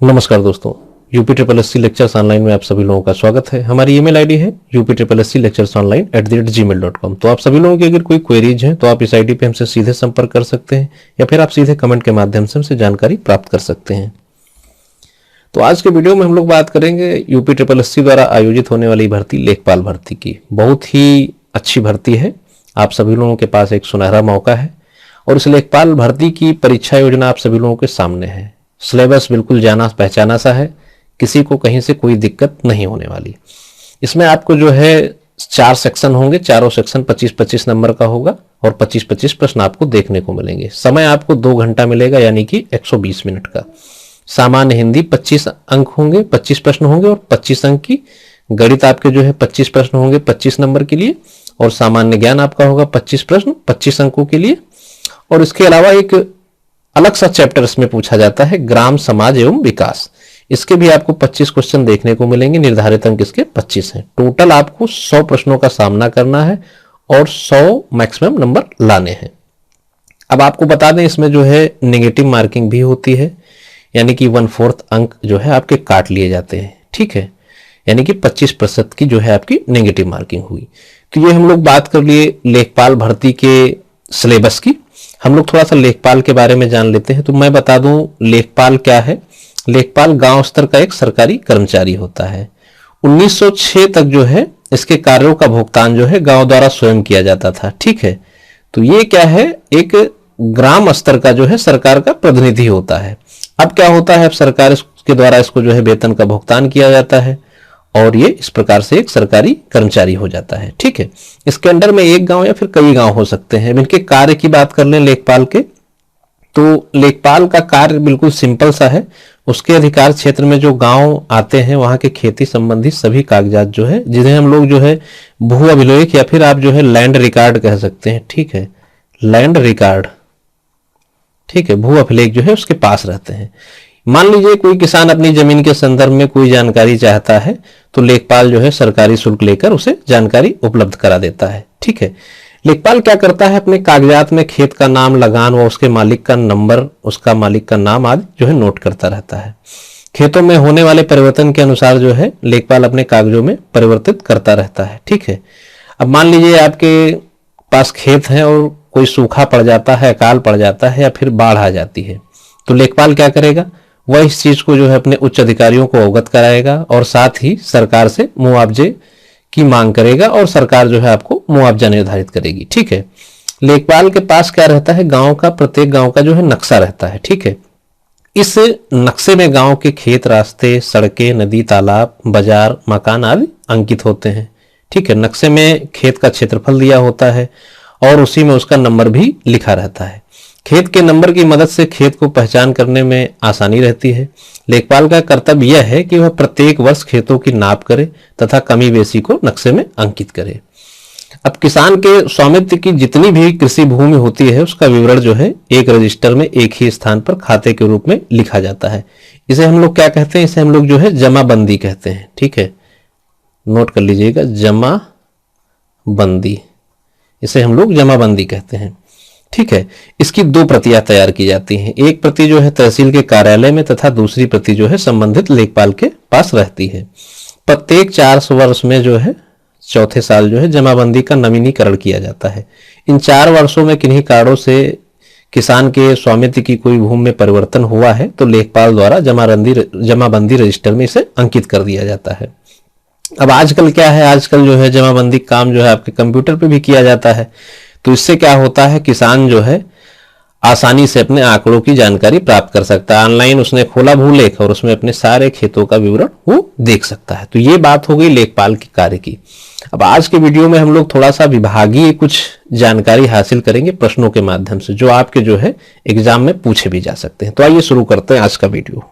नमस्कार दोस्तों, UP triple S C lectures online में आप सभी लोगों का स्वागत है। हमारी ईमेल आईडी है uptripplesclecturesonline@gmail.com। तो आप सभी लोगों की अगर कोई क्वेरीज हैं तो आप इस आईडी पे हमसे सीधे संपर्क कर सकते हैं या फिर आप सीधे कमेंट के माध्यम से हमसे जानकारी प्राप्त कर सकते हैं। तो आज के वीडियो में हम लोग बात करेंगे यूपी ट्रिपल एस सी द्वारा आयोजित होने वाली भर्ती लेखपाल भर्ती की। बहुत ही अच्छी भर्ती है, आप सभी लोगों के पास एक सुनहरा मौका है और इस लेखपाल भर्ती की परीक्षा योजना आप सभी लोगों के सामने है। सिलेबस बिल्कुल जाना पहचाना सा है, किसी को कहीं से कोई दिक्कत नहीं होने वाली। इसमें आपको जो है 4 सेक्शन होंगे, चारों सेक्शन 25-25 नंबर का होगा और 25-25 प्रश्न आपको देखने को मिलेंगे। समय आपको 2 घंटा मिलेगा, यानी कि 120 मिनट का। सामान्य हिंदी 25 अंक होंगे, 25 प्रश्न होंगे और 25 अंक की। गणित आपके जो है 25 प्रश्न होंगे 25 नंबर के लिए और सामान्य ज्ञान आपका होगा 25 प्रश्न 25 अंकों के लिए। और इसके अलावा एक अलग सा चैप्टर इसमें पूछा जाता है, ग्राम समाज एवं विकास। इसके भी आपको 25 क्वेश्चन देखने को मिलेंगे, निर्धारित अंक इसके 25 हैं। टोटल आपको 100 प्रश्नों का सामना करना है और 100 मैक्सिमम नंबर लाने हैं। अब आपको बता दें, इसमें जो है नेगेटिव मार्किंग भी होती है, यानी कि 1/4 अंक जो है आपके काट लिए जाते हैं। ठीक है, यानी कि 25% की जो है आपकी नेगेटिव मार्किंग हुई। तो ये हम लोग बात कर लिए लेखपाल भर्ती के सिलेबस की। हम लोग थोड़ा सा लेखपाल के बारे में जान लेते हैं। तो मैं बता दूं लेखपाल क्या है। लेखपाल गांव स्तर का एक सरकारी कर्मचारी होता है। 1906 तक जो है इसके कार्यों का भुगतान जो है गांव द्वारा स्वयं किया जाता था। ठीक है, तो ये क्या है, एक ग्राम स्तर का जो है सरकार का प्रतिनिधि होता है। अब क्या होता है, अब सरकार के द्वारा इसको जो है वेतन का भुगतान किया जाता है और ये इस प्रकार से एक सरकारी कर्मचारी हो जाता है। ठीक है, इसके अंडर में एक गांव या फिर कई गांव हो सकते हैं। इनके कार्य की बात कर लें लेखपाल के, तो लेखपाल का कार्य बिल्कुल सिंपल सा है। उसके अधिकार क्षेत्र में जो गांव आते हैं वहां के खेती संबंधी सभी कागजात जो है, जिन्हें हम लोग जो है भू अभिलेख या फिर आप जो है लैंड रिकॉर्ड कह सकते हैं। ठीक है, लैंड रिकॉर्ड, ठीक है, भू अभिलेख जो है उसके पास रहते हैं। मान लीजिए कोई किसान अपनी जमीन के संदर्भ में कोई जानकारी चाहता है तो लेखपाल जो है सरकारी शुल्क लेकर उसे जानकारी उपलब्ध करा देता है। ठीक है, लेखपाल क्या करता है, अपने कागजात में खेत का नाम, लगान व उसके मालिक का नंबर, उसका मालिक का नाम आदि जो है नोट करता रहता है। खेतों में होने वाले परिवर्तन के अनुसार जो है लेखपाल अपने कागजों में परिवर्तित करता रहता है। ठीक है, अब मान लीजिए आपके पास खेत है और कोई सूखा पड़ जाता है, अकाल पड़ जाता है या फिर बाढ़ आ जाती है, तो लेखपाल क्या करेगा, वह इस चीज को जो है अपने उच्च अधिकारियों को अवगत कराएगा और साथ ही सरकार से मुआवजे की मांग करेगा और सरकार जो है आपको मुआवजा निर्धारित करेगी। ठीक है, लेखपाल के पास क्या रहता है, गांव का, प्रत्येक गांव का जो है नक्शा रहता है। ठीक है, इस नक्शे में गांव के खेत, रास्ते, सड़कें, नदी, तालाब, बाजार, मकान आदि अंकित होते हैं। ठीक है, नक्शे में खेत का क्षेत्रफल दिया होता है और उसी में उसका नंबर भी लिखा रहता है। खेत के नंबर की मदद से खेत को पहचान करने में आसानी रहती है। लेखपाल का कर्तव्य यह है कि वह प्रत्येक वर्ष खेतों की नाप करे तथा कमी बेसी को नक्शे में अंकित करे। अब किसान के स्वामित्व की जितनी भी कृषि भूमि होती है उसका विवरण जो है एक रजिस्टर में एक ही स्थान पर खाते के रूप में लिखा जाता है। इसे हम लोग क्या कहते हैं, इसे हम लोग जो है जमाबंदी कहते हैं। ठीक है, नोट कर लीजिएगा, जमाबंदी, इसे हम लोग जमाबंदी कहते हैं। ठीक है, इसकी 2 प्रतियां तैयार की जाती हैं। एक प्रति जो है तहसील के कार्यालय में तथा दूसरी प्रति जो है संबंधित लेखपाल के पास रहती है। प्रत्येक 4 वर्ष में जो है चौथे साल जो है जमाबंदी का नवीनीकरण किया जाता है। इन 4 वर्षों में किन्हीं कारणों से किसान के स्वामित्व की कोई भूमि में परिवर्तन हुआ है तो लेखपाल द्वारा जमाबंदी रजिस्टर में इसे अंकित कर दिया जाता है। अब आजकल क्या है, आजकल जो है जमाबंदी काम जो है आपके कंप्यूटर पे भी किया जाता है। तो इससे क्या होता है, किसान जो है आसानी से अपने आंकड़ों की जानकारी प्राप्त कर सकता है। ऑनलाइन उसने खोला भूलेख और उसमें अपने सारे खेतों का विवरण वो देख सकता है। तो ये बात हो गई लेखपाल के कार्य की। अब आज के वीडियो में हम लोग थोड़ा सा विभागीय कुछ जानकारी हासिल करेंगे प्रश्नों के माध्यम से, जो आपके जो है एग्जाम में पूछे भी जा सकते हैं। तो आइए शुरू करते हैं आज का वीडियो।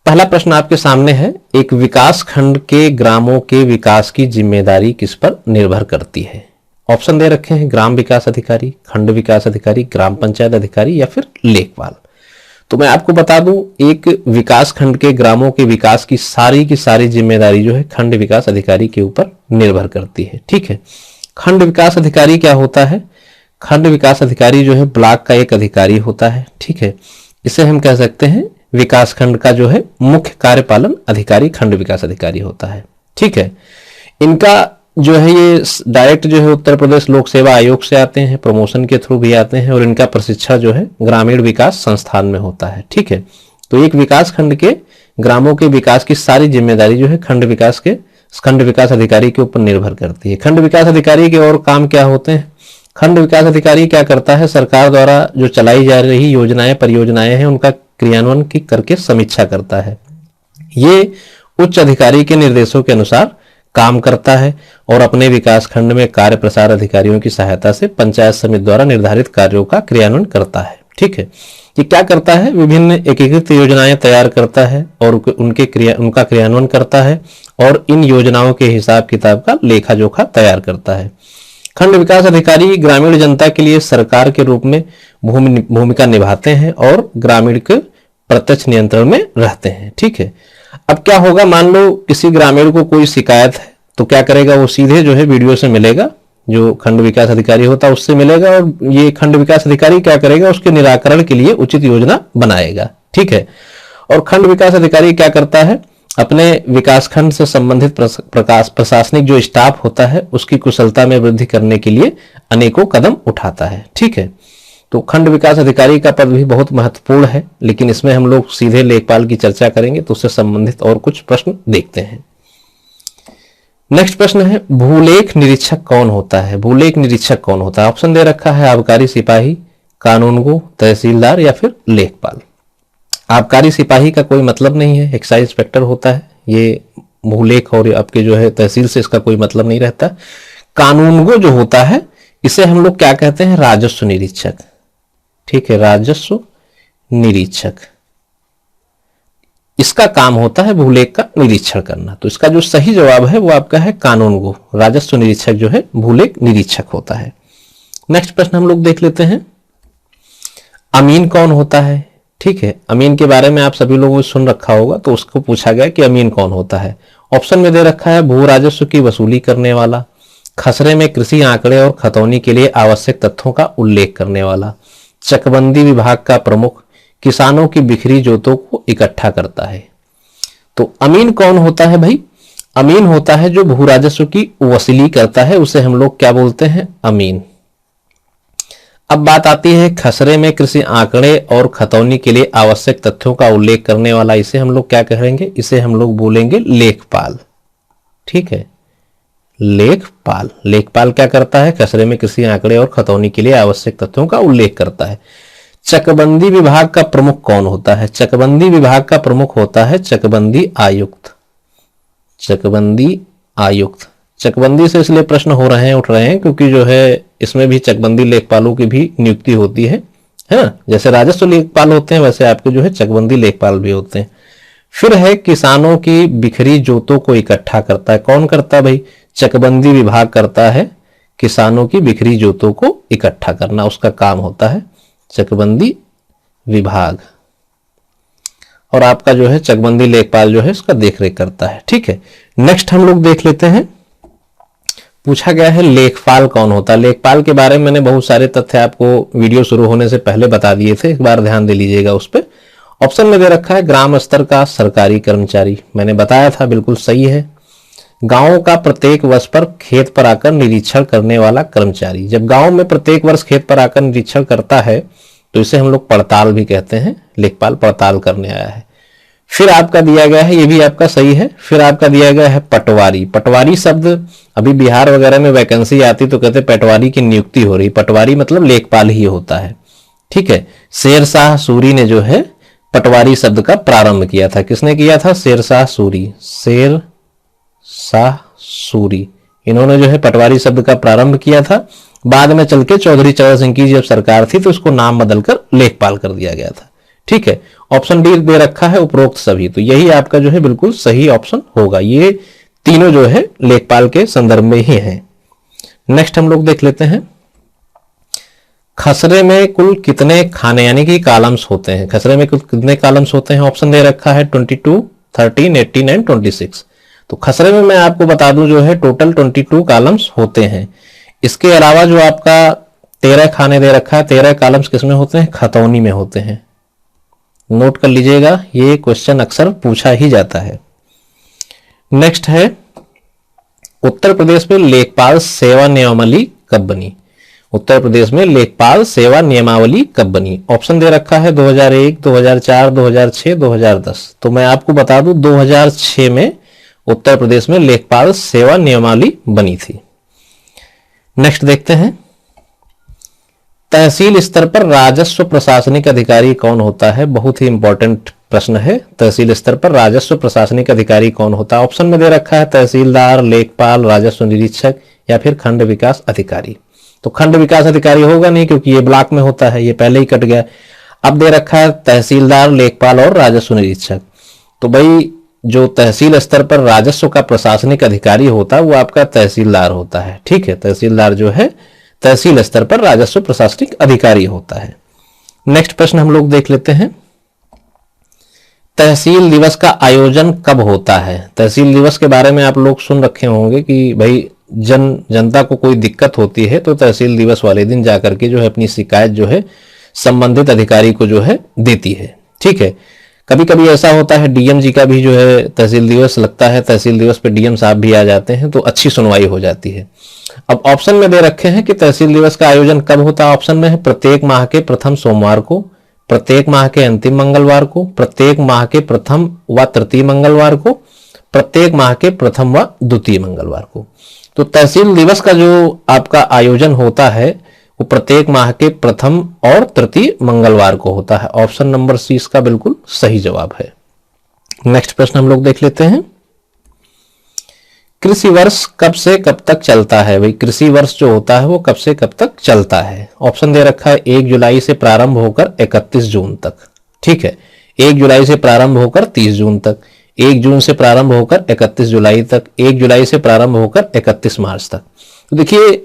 पहला प्रश्न आपके सामने है, एक विकास खंड के ग्रामों के विकास की जिम्मेदारी किस पर निर्भर करती है। ऑप्शन दे रखे हैं, ग्राम विकास अधिकारी, खंड विकास अधिकारी, ग्राम पंचायत अधिकारी या फिर लेखपाल। तो मैं आपको बता दूं, एक विकास खंड के ग्रामों के विकास की सारी जिम्मेदारी जो है खंड विकास अधिकारी के ऊपर निर्भर करती है। ठीक है, खंड विकास अधिकारी क्या होता है, खंड विकास अधिकारी जो है ब्लॉक का एक अधिकारी होता है। ठीक है, इसे हम कह सकते हैं विकासखंड का जो है मुख्य कार्यपालन अधिकारी खंड विकास अधिकारी होता है। ठीक है, इनका जो है ये डायरेक्ट जो है उत्तर प्रदेश लोक सेवा आयोग से आते हैं, प्रमोशन के थ्रू भी आते हैं, और इनका प्रशिक्षण जो है ग्रामीण विकास संस्थान में होता है। ठीक है, तो एक विकास खंड के ग्रामों के विकास की सारी जिम्मेदारी जो है खंड विकास अधिकारी के ऊपर निर्भर करती है। खंड विकास अधिकारी के और काम क्या होते हैं? खंड विकास अधिकारी क्या करता है? सरकार द्वारा जो चलाई जा रही योजनाएं परियोजनाएं हैं उनका क्रियान्वयन की करके समीक्षा करता है। ये उच्च अधिकारी के निर्देशों के अनुसार काम करता है और अपने विकास खंड में कार्य प्रसार अधिकारियों की सहायता से पंचायत समिति द्वारा निर्धारित कार्यों का क्रियान्वयन करता है। ठीक है, ये क्या करता है? विभिन्न एकीकृत योजनाएं तैयार करता है और उनका क्रियान्वयन करता है और इन योजनाओं के हिसाब किताब का लेखा जोखा तैयार करता है। खंड विकास अधिकारी ग्रामीण जनता के लिए सरकार के रूप में भूमिका निभाते हैं और ग्रामीण के प्रत्यक्ष नियंत्रण में रहते हैं। ठीक है, अब क्या होगा, मान लो किसी ग्रामीण को कोई शिकायत है तो क्या करेगा? वो सीधे जो है वीडियो से मिलेगा, जो खंड विकास अधिकारी होता है उससे मिलेगा, और ये खंड विकास अधिकारी क्या करेगा? उसके निराकरण के लिए उचित योजना बनाएगा। ठीक है, और खंड विकास अधिकारी क्या करता है? अपने विकास खंड से संबंधित प्रशासनिक जो स्टाफ होता है उसकी कुशलता में वृद्धि करने के लिए अनेकों कदम उठाता है। ठीक है, तो खंड विकास अधिकारी का पद भी बहुत महत्वपूर्ण है, लेकिन इसमें हम लोग सीधे लेखपाल की चर्चा करेंगे, तो उससे संबंधित और कुछ प्रश्न देखते हैं। नेक्स्ट प्रश्न है, भूलेख निरीक्षक कौन होता है? भूलेख निरीक्षक कौन होता है? ऑप्शन दे रखा है आबकारी सिपाही, कानूनगो, तहसीलदार या फिर लेखपाल। आबकारी सिपाही का कोई मतलब नहीं है, एक्साइज इंस्पेक्टर होता है। ये भूलेख और आपके जो है तहसील से इसका कोई मतलब नहीं रहता। कानूनगो जो होता है इसे हम लोग क्या कहते हैं? राजस्व निरीक्षक। ठीक है, राजस्व निरीक्षक, इसका काम होता है भूलेख का निरीक्षण करना। तो इसका जो सही जवाब है वो आपका है कानूनगो। राजस्व निरीक्षक जो है भूलेख निरीक्षक होता है। नेक्स्ट प्रश्न हम लोग देख लेते हैं, अमीन कौन होता है? ठीक है, अमीन के बारे में आप सभी लोगों ने सुन रखा होगा, तो उसको पूछा गया कि अमीन कौन होता है। ऑप्शन में दे रखा है भू राजस्व की वसूली करने वाला, खसरे में कृषि आंकड़े और खतौनी के लिए आवश्यक तथ्यों का उल्लेख करने वाला, चकबंदी विभाग का प्रमुख, किसानों की बिखरी जोतों को इकट्ठा करता है। तो अमीन कौन होता है भाई? अमीन होता है जो भू राजस्व की वसूली करता है, उसे हम लोग क्या बोलते हैं? अमीन। अब बात आती है खसरे में कृषि आंकड़े और खतौनी के लिए आवश्यक तथ्यों का उल्लेख करने वाला, इसे हम लोग क्या कहेंगे? इसे हम लोग बोलेंगे लेखपाल। ठीक है, लेखपाल। लेखपाल क्या करता है? खसरे में कृषि आंकड़े और खतौनी के लिए आवश्यक तथ्यों का उल्लेख करता है। चकबंदी विभाग का प्रमुख कौन होता है? चकबंदी विभाग का प्रमुख होता है चकबंदी आयुक्त। चकबंदी आयुक्त। चकबंदी से इसलिए प्रश्न उठ रहे हैं क्योंकि जो है इसमें भी चकबंदी लेखपालों की भी नियुक्ति होती है ना। जैसे राजस्व लेखपाल होते हैं वैसे आपके जो है चकबंदी लेखपाल भी होते हैं। फिर है किसानों की बिखरी जोतों को इकट्ठा करता है। कौन करता है भाई? चकबंदी विभाग करता है किसानों की बिखरी जोतों को इकट्ठा करना, उसका काम होता है चकबंदी विभाग। और आपका जो है चकबंदी लेखपाल जो है इसका देखरेख करता है। ठीक है, नेक्स्ट हम लोग देख लेते हैं, पूछा गया है लेखपाल कौन होता है। लेखपाल के बारे में मैंने बहुत सारे तथ्य आपको वीडियो शुरू होने से पहले बता दिए थे, एक बार ध्यान दे लीजिएगा उस पर। ऑप्शन में दे रखा है ग्राम स्तर का सरकारी कर्मचारी, मैंने बताया था, बिल्कुल सही है। गांव का प्रत्येक वर्ष पर खेत पर आकर निरीक्षण करने वाला कर्मचारी। जब गांव में प्रत्येक वर्ष खेत पर आकर निरीक्षण करता है तो इसे हम लोग पड़ताल भी कहते हैं। लेखपाल पड़ताल करने आया है। फिर आपका दिया गया है, ये भी आपका सही है। फिर आपका दिया गया है पटवारी। पटवारी शब्द अभी बिहार वगैरह में वैकेंसी आती तो कहते पटवारी की नियुक्ति हो रही। पटवारी मतलब लेखपाल ही होता है। ठीक है, शेरशाह सूरी ने जो है पटवारी शब्द का प्रारंभ किया था। किसने किया था? शेरशाह सूरी। शेरशाह सूरी, इन्होंने जो है पटवारी शब्द का प्रारंभ किया था। बाद में चल के चौधरी चरण सिंह की जब सरकार थी तो इसको नाम बदलकर लेखपाल कर दिया गया था। ठीक है, ऑप्शन डी दे रखा है उपरोक्त सभी, तो यही आपका जो है बिल्कुल सही ऑप्शन होगा। ये तीनों जो है लेखपाल के संदर्भ में ही हैं। नेक्स्ट हम लोग देख लेते हैं, खसरे में कुल कितने खाने यानी कि कॉलम्स होते हैं? खसरे में कुल कितने कॉलम्स होते हैं? ऑप्शन दे रखा है 22, 13, 18 एंड 26। तो खसरे में मैं आपको बता दूं जो है टोटल 22 कॉलम्स होते हैं। इसके अलावा जो आपका 13 खाने दे रखा है, 13 कॉलम्स किसमें होते हैं? खतौनी में होते हैं। नोट कर लीजिएगा, ये क्वेश्चन अक्सर पूछा ही जाता है। नेक्स्ट है, उत्तर प्रदेश में लेखपाल सेवा नियमावली कब बनी? उत्तर प्रदेश में लेखपाल सेवा नियमावली कब बनी? ऑप्शन दे रखा है 2001, 2004, 2006, 2010। तो मैं आपको बता दूं 2006 में उत्तर प्रदेश में लेखपाल सेवा नियमावली बनी थी। नेक्स्ट देखते हैं, तहसील स्तर पर राजस्व प्रशासनिक अधिकारी कौन होता है? बहुत ही इंपॉर्टेंट प्रश्न है। तहसील स्तर पर राजस्व प्रशासनिक अधिकारी कौन होता है? ऑप्शन में दे रखा है तहसीलदार, लेखपाल, राजस्व निरीक्षक या फिर खंड विकास अधिकारी। तो खंड विकास अधिकारी होगा नहीं, क्योंकि ये ब्लॉक में होता है, ये पहले ही कट गया। अब दे रखा है तहसीलदार, लेखपाल और राजस्व निरीक्षक। तो भाई जो तहसील स्तर पर राजस्व का प्रशासनिक अधिकारी होता है वो आपका तहसीलदार होता है। ठीक है, तहसीलदार जो है तहसील स्तर पर राजस्व प्रशासनिक अधिकारी होता है। नेक्स्ट प्रश्न हम लोग देख लेते हैं, तहसील दिवस का आयोजन कब होता है? तहसील दिवस के बारे में आप लोग सुन रखे होंगे कि भाई जनता को कोई दिक्कत होती है तो तहसील दिवस वाले दिन जाकर के जो है अपनी शिकायत जो है संबंधित अधिकारी को जो है देती है। ठीक है, कभी कभी ऐसा होता है डीएम जी का भी जो है तहसील दिवस लगता है, तहसील दिवस पे डीएम साहब भी आ जाते हैं तो अच्छी सुनवाई हो जाती है। अब ऑप्शन में दे रखे हैं कि तहसील दिवस का आयोजन कब होता है। ऑप्शन में है प्रत्येक माह के प्रथम सोमवार को, प्रत्येक माह के अंतिम मंगलवार को, प्रत्येक माह के प्रथम व तृतीय मंगलवार को, प्रत्येक माह के प्रथम व द्वितीय मंगलवार को। तो तहसील दिवस का जो आपका आयोजन होता है वो प्रत्येक माह के प्रथम और तृतीय मंगलवार को होता है। ऑप्शन नंबर सी इसका बिल्कुल सही जवाब है। नेक्स्ट प्रश्न हम लोग देख लेते हैं, कृषि वर्ष कब से कब तक चलता है? भाई कृषि वर्ष जो होता है वो कब से कब तक चलता है? ऑप्शन दे रखा है 1 जुलाई से प्रारंभ होकर 31 जून तक। ठीक है, 1 जुलाई से प्रारंभ होकर 30 जून तक, 1 जून से प्रारंभ होकर 31 जुलाई तक, 1 जुलाई से प्रारंभ होकर 31 मार्च तक। तो देखिए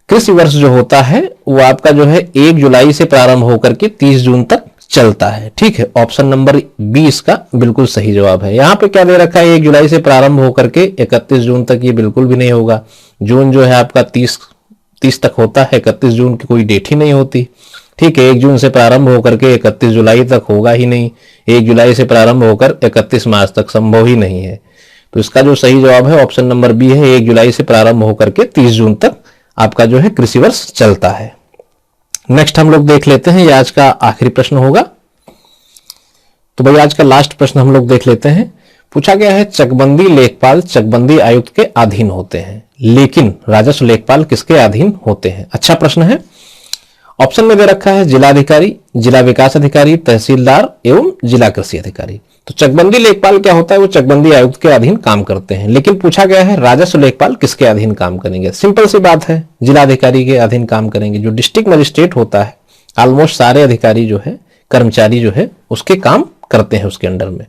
कृषि वर्ष जो होता है वो आपका जो है 1 जुलाई से प्रारंभ होकर के 30 जून तक चलता है। ठीक है, ऑप्शन नंबर बी इसका बिल्कुल सही जवाब है। यहाँ पे क्या दे रखा है 1 जुलाई से प्रारंभ होकर के 31 जून तक, ये बिल्कुल भी नहीं होगा। जून जो है आपका 30 तक होता है, 31 जून की कोई डेट ही नहीं होती। ठीक है, 1 जून से प्रारंभ होकर के 31 जुलाई तक होगा ही नहीं, 1 जुलाई से प्रारंभ होकर 31 मार्च तक संभव ही नहीं है। तो इसका जो सही जवाब है ऑप्शन नंबर बी है, 1 जुलाई से प्रारंभ होकर के 30 जून तक आपका जो है कृषि वर्ष चलता है। नेक्स्ट हम लोग देख लेते हैं, ये आज का आखिरी प्रश्न होगा। तो भाई आज का लास्ट प्रश्न हम लोग देख लेते हैं। पूछा गया है चकबंदी लेखपाल चकबंदी आयुक्त के अधीन होते हैं, लेकिन राजस्व लेखपाल किसके अधीन होते हैं? अच्छा प्रश्न है। ऑप्शन में दे रखा है जिलाधिकारी, जिला विकास अधिकारी, तहसीलदार एवं जिला कृषि अधिकारी। तो चकबंदी लेखपाल क्या होता है? वो चकबंदी आयुक्त के अधीन काम करते हैं, लेकिन पूछा गया है राजस्व लेखपाल किसके अधीन काम करेंगे? सिंपल सी बात है, जिलाधिकारी के अधीन काम करेंगे। जो डिस्ट्रिक्ट मजिस्ट्रेट होता है ऑलमोस्ट सारे अधिकारी जो है, कर्मचारी जो है उसके काम करते हैं उसके अंडर में।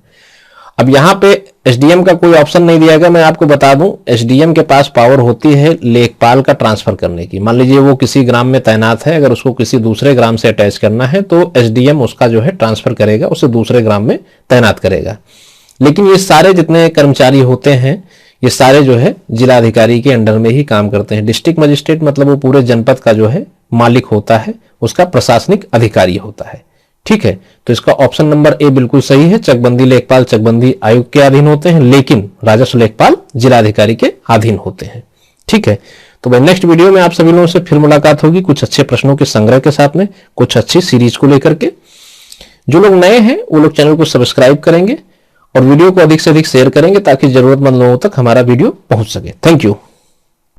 अब यहाँ पे एसडीएम का कोई ऑप्शन नहीं दिया गया। मैं आपको बता दूं एसडीएम के पास पावर होती है लेखपाल का ट्रांसफर करने की। मान लीजिए वो किसी ग्राम में तैनात है, अगर उसको किसी दूसरे ग्राम से अटैच करना है तो एसडीएम उसका जो है ट्रांसफर करेगा, उसे दूसरे ग्राम में तैनात करेगा। लेकिन ये सारे जितने कर्मचारी होते हैं ये सारे जो है जिलाधिकारी के अंडर में ही काम करते हैं। डिस्ट्रिक्ट मजिस्ट्रेट मतलब वो पूरे जनपद का जो है मालिक होता है, उसका प्रशासनिक अधिकारी होता है। ठीक है, तो इसका ऑप्शन नंबर ए बिल्कुल सही है। चकबंदी लेखपाल चकबंदी आयुक्त के अधीन होते हैं, लेकिन राजस्व लेखपाल जिलाधिकारी के अधीन होते हैं। ठीक है, तो भाई नेक्स्ट वीडियो में आप सभी लोगों से फिर मुलाकात होगी कुछ अच्छे प्रश्नों के संग्रह के साथ में, कुछ अच्छी सीरीज को लेकर के। जो लोग नए हैं वो लोग चैनल को सब्सक्राइब करेंगे और वीडियो को अधिक से अधिक शेयर करेंगे ताकि जरूरतमंद लोगों तक हमारा वीडियो पहुंच सके। Thank you.